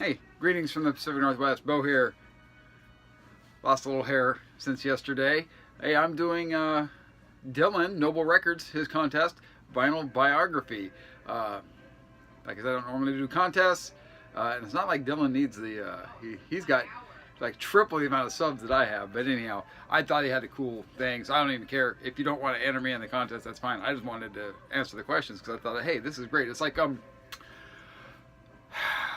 Hey, greetings from the Pacific Northwest. Bo here. Lost a little hair since yesterday. Hey, I'm doing Dylan, Noble Records, his contest, vinyl biography. Because I don't normally do contests, and it's not like Dylan needs the, he's got like triple the amount of subs that I have. But anyhow, I thought he had the cool things. I don't even care. If you don't want to enter me in the contest, that's fine. I just wanted to answer the questions because I thought, hey, this is great. It's like,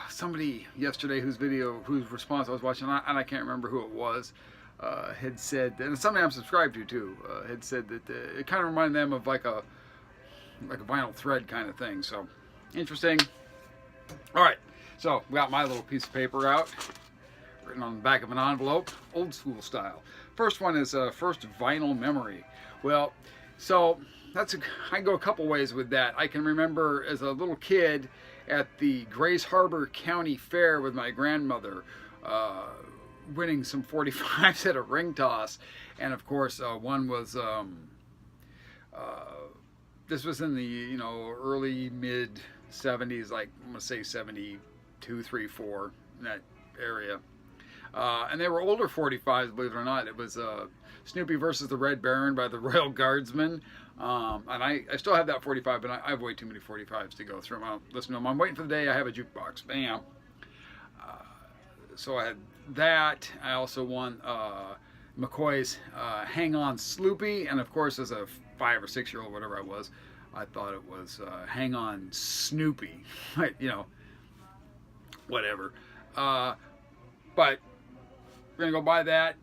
somebody yesterday whose response I was watching, and I can't remember who it was, had said, and it's something I'm subscribed to too, had said that it kind of reminded them of like a vinyl thread kind of thing. So interesting. All right, so we got my little piece of paper out, written on the back of an envelope, old school style. First one is first vinyl memory. Well, so I can go a couple ways with that. I can remember as a little kid at the Grace Harbor County Fair with my grandmother, winning some 45s at a ring toss. And of course, one was, this was in the, early mid 70s, like I'm gonna say 72, 3, 4, in that area. And they were older 45s, believe it or not. It was Snoopy versus the Red Baron by the Royal Guardsmen. And I still have that 45, but I have way too many 45s to go through. I'll listen to them. I'm waiting for the day I have a jukebox. Bam. So I had that. I also won McCoy's Hang On Sloopy. And of course, as a 5 or 6 year old, whatever I was, I thought it was Hang On Snoopy. Whatever. But we're going to go buy that.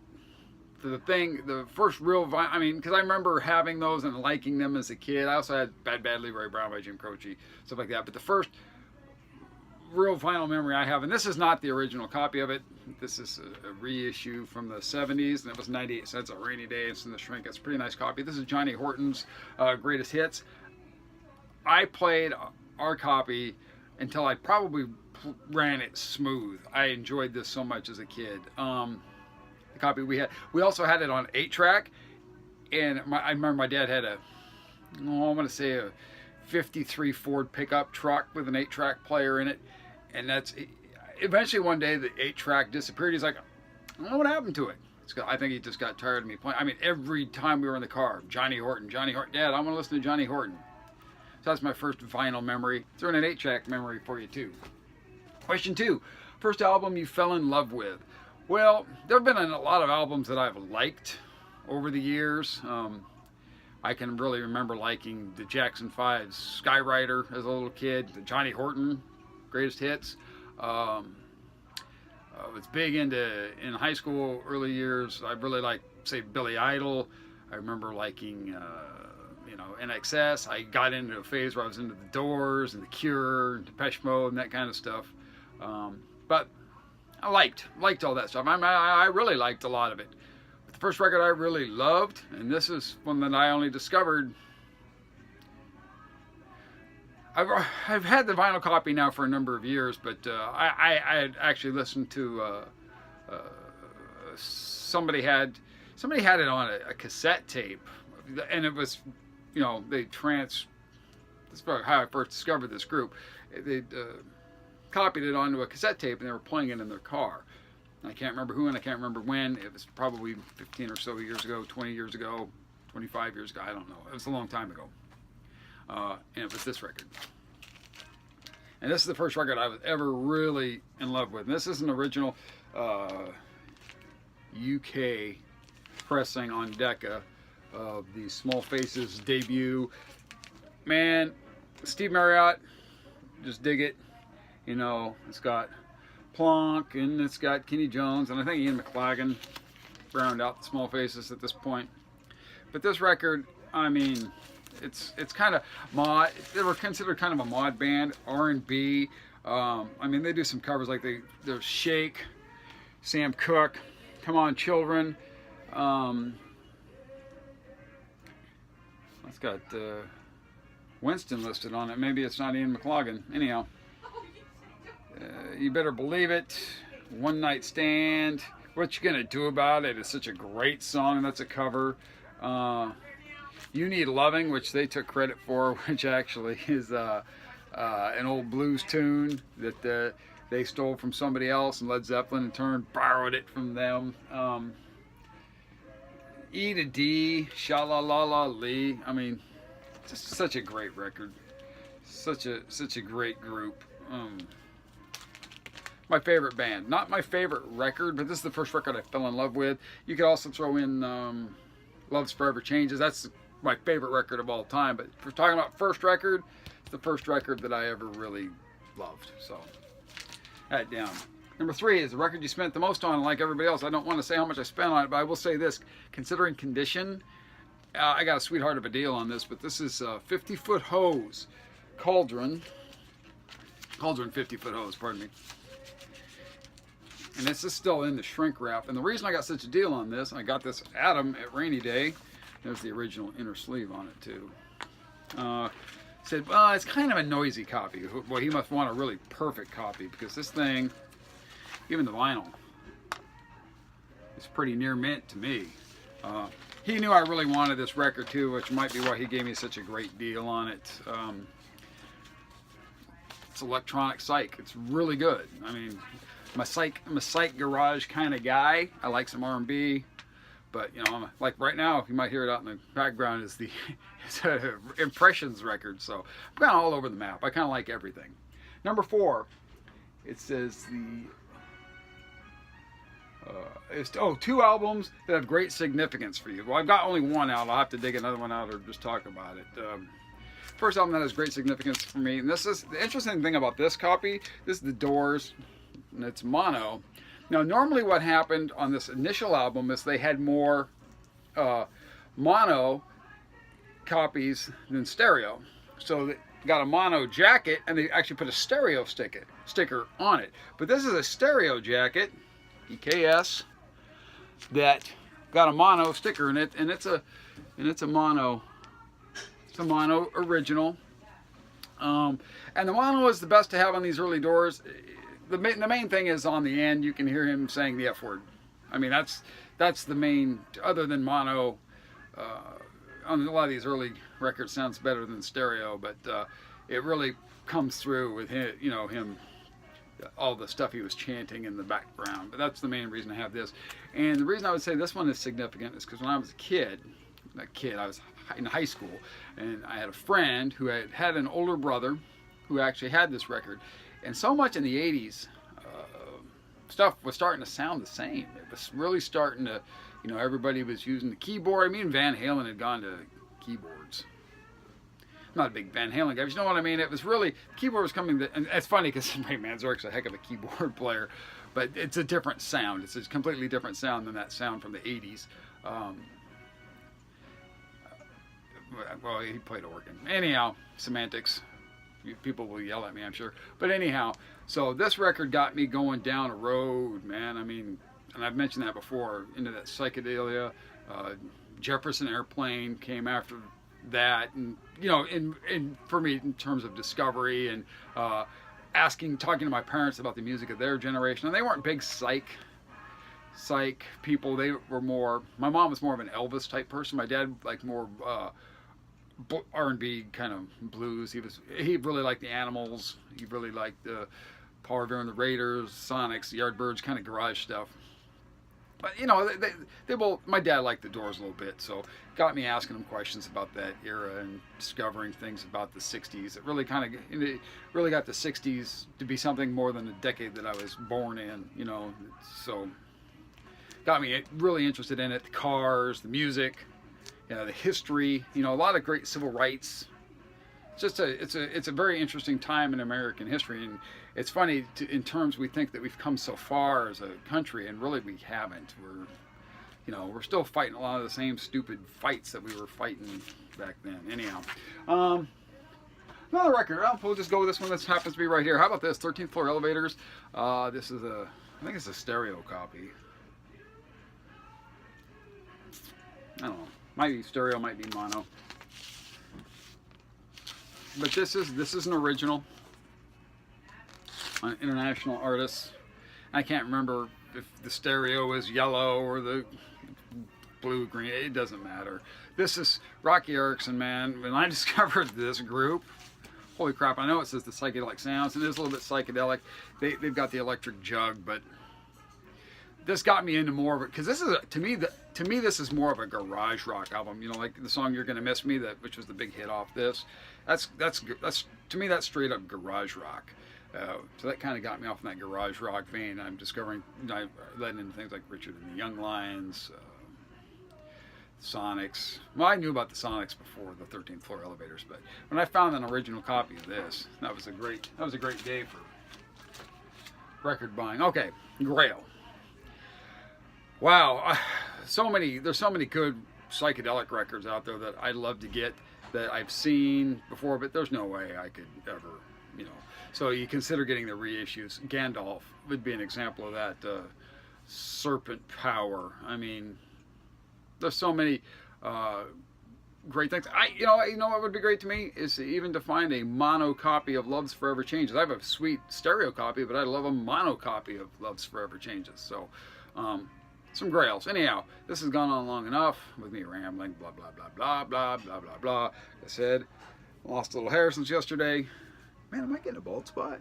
The first real vinyl, because I remember having those and liking them as a kid. I also had Bad Leroy Brown by Jim Croce, stuff like that. But the first real vinyl memory I have, and this is not the original copy of it. This is a reissue from the 70s, and it was 98 cents a rainy day. It's in the shrink. It's a pretty nice copy. This is Johnny Horton's Greatest Hits. I played our copy until I probably ran it smooth. I enjoyed this so much as a kid. The copy we had. We also had it on 8-track, and I remember my dad had I'm going to say a 53 Ford pickup truck with an 8-track player in it, and that's eventually one day the 8-track disappeared. He's like, I don't know what happened to it. I think he just got tired of me playing. Every time we were in the car, Johnny Horton, Dad, I want to listen to Johnny Horton. So that's my first vinyl memory. Throw in an 8-track memory for you too. Question 2, first album you fell in love with. Well, there have been a lot of albums that I've liked over the years. I can really remember liking the Jackson 5's Skyrider as a little kid, the Johnny Horton Greatest Hits. I was big in high school, early years. I really liked, say, Billy Idol. I remember liking, NXS. I got into a phase where I was into the Doors and the Cure, and Depeche Mode, and that kind of stuff. But I liked all that stuff. I really liked a lot of it. But the first record I really loved, and this is one that I only discovered. I've had the vinyl copy now for a number of years, but I had actually listened to somebody had it on a cassette tape, and it was, that's probably how I first discovered this group. They copied it onto a cassette tape, and they were playing it in their car. And I can't remember who, and I can't remember when. It was probably 15 or so years ago, 20 years ago, 25 years ago. I don't know. It was a long time ago. And it was this record. And this is the first record I was ever really in love with. And this is an original UK pressing on Decca of the Small Faces debut. Man, Steve Marriott, just dig it. It's got Plonk, and it's got Kenny Jones, and I think Ian McLagan round out the Small Faces at this point. But this record, it's kind of mod. They were considered kind of a mod band, R&B. They do some covers like there's Shake, Sam Cooke, Come On Children. It's got Winston listed on it. Maybe it's not Ian McLagan. Anyhow. You Better Believe It, One Night Stand, What You Gonna Do About It is such a great song, and that's a cover. You Need Loving, which they took credit for, which actually is an old blues tune that they stole from somebody else, and Led Zeppelin in turn borrowed it from them. E to D, Sha La La La Lee. I mean, just such a great record. Such a great group. My favorite band. Not my favorite record, but this is the first record I fell in love with. You could also throw in Love's Forever Changes. That's my favorite record of all time. But if we're talking about first record, it's the first record that I ever really loved. So, that down. Number 3 is the record you spent the most on. Like everybody else, I don't want to say how much I spent on it, but I will say this. Considering condition, I got a sweetheart of a deal on this, but this is 50-foot hose. Cauldron 50-foot hose, pardon me. And this is still in the shrink wrap. And the reason I got such a deal on this, I got this Adam at Rainy Day. There's the original inner sleeve on it too. Said, well, it's kind of a noisy copy. Well, he must want a really perfect copy, because this thing, even the vinyl, is pretty near mint to me. He knew I really wanted this record too, which might be why he gave me such a great deal on it. It's electronic psych. It's really good. I mean, I'm a psych garage kind of guy. I like some R&B, but you know, like right now, you might hear it out in the background, is it's a Impressions record. So I'm kind of all over the map. I kind of like everything. Number 4, it says it's 2 albums that have great significance for you. Well, I've got only one out. I'll have to dig another one out or just talk about it. First album that has great significance for me, and this is the interesting thing about this copy. This is the Doors, and it's mono. Now, normally what happened on this initial album is they had more mono copies than stereo. So they got a mono jacket, and they actually put a stereo sticker on it. But this is a stereo jacket, EKS, that got a mono sticker in it, and it's a mono. It's a mono original, and the mono is the best to have on these early Doors. The main thing is on the end you can hear him saying the F word. I mean, that's the main. Other than mono, on a lot of these early records sounds better than stereo, but it really comes through with him. You know, him, all the stuff he was chanting in the background. But that's the main reason I have this. And the reason I would say this one is significant is because when I was a kid, I was in high school, and I had a friend who had an older brother who actually had this record. And so much in the 80s, stuff was starting to sound the same. It was really starting to, you know, everybody was using the keyboard. I mean, Van Halen had gone to keyboards. I'm not a big Van Halen guy, but you know what I mean? It was really, the keyboard was coming to, and it's funny because Ray Manzarek's a heck of a keyboard player, but it's a different sound. It's a completely different sound than that sound from the 80s. Well, he played organ. Anyhow, semantics. People will yell at me, I'm sure. But anyhow, so this record got me going down a road, man. I mean, and I've mentioned that before, into that psychedelia. Jefferson Airplane came after that, and you know, for me, in terms of discovery and talking to my parents about the music of their generation, and they weren't big psych people. They were more. My mom was more of an Elvis type person. My dad like more R&B kind of blues. He really liked the Animals. He really liked the Power Bear and the Raiders, Sonics, the Yardbirds, kind of garage stuff. But you know, they both. My dad liked the Doors a little bit, so got me asking him questions about that era and discovering things about the '60s. It really really got the '60s to be something more than a decade that I was born in. You know, so got me really interested in it. The cars, the music. You know, the history, you know, a lot of great civil rights. It's a very interesting time in American history, and it's funny in terms we think that we've come so far as a country, and really we haven't. We're still fighting a lot of the same stupid fights that we were fighting back then. Anyhow, another record. We'll just go with this one. This happens to be right here. How about this? 13th Floor Elevators. This is I think it's a stereo copy. I don't know. Might be stereo, might be mono. But this is an original. An international artist. I can't remember if the stereo is yellow or the blue, green. It doesn't matter. This is Rocky Erickson, man. When I discovered this group, holy crap! I know it says the psychedelic sounds, and it is a little bit psychedelic. They've got the electric jug, but this got me into more of it because this is to me this is more of a garage rock album. You know, like the song "You're Gonna Miss Me," which was the big hit off this. That's to me that's straight up garage rock. So that kind of got me off in that garage rock vein. I'm discovering, I led into things like Richard and the Young Lions, Sonics. Well, I knew about the Sonics before the 13th Floor Elevators, but when I found an original copy of this, that was a great day for record buying. Okay, Grail. Wow, there's so many good psychedelic records out there that I'd love to get that I've seen before, but there's no way I could ever, you know. So you consider getting the reissues. Gandalf would be an example of that. Serpent Power. I mean, there's so many great things. You know what would be great to me is even to find a mono copy of Love's Forever Changes. I have a sweet stereo copy, but I'd love a mono copy of Love's Forever Changes. So, some grails. Anyhow, this has gone on long enough with me rambling, blah, blah, blah, blah, blah, blah, blah, blah. Like I said, lost a little hair since yesterday. Man, am I getting a bald spot?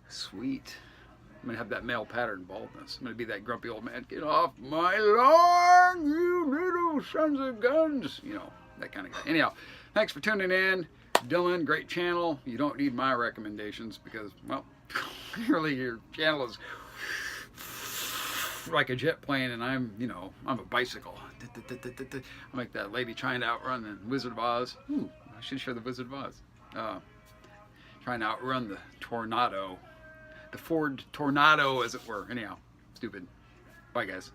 Sweet. I'm going to have that male pattern baldness. I'm going to be that grumpy old man. Get off my lawn, you little sons of guns. You know, that kind of guy. Anyhow, thanks for tuning in. Dylan, great channel. You don't need my recommendations because, well, clearly your channel is like a jet plane and I'm a bicycle. I'm like that lady trying to outrun the Wizard of Oz. I should show the Wizard of Oz. Trying to outrun the tornado. The Ford Tornado, as it were. Anyhow, stupid. Bye, guys.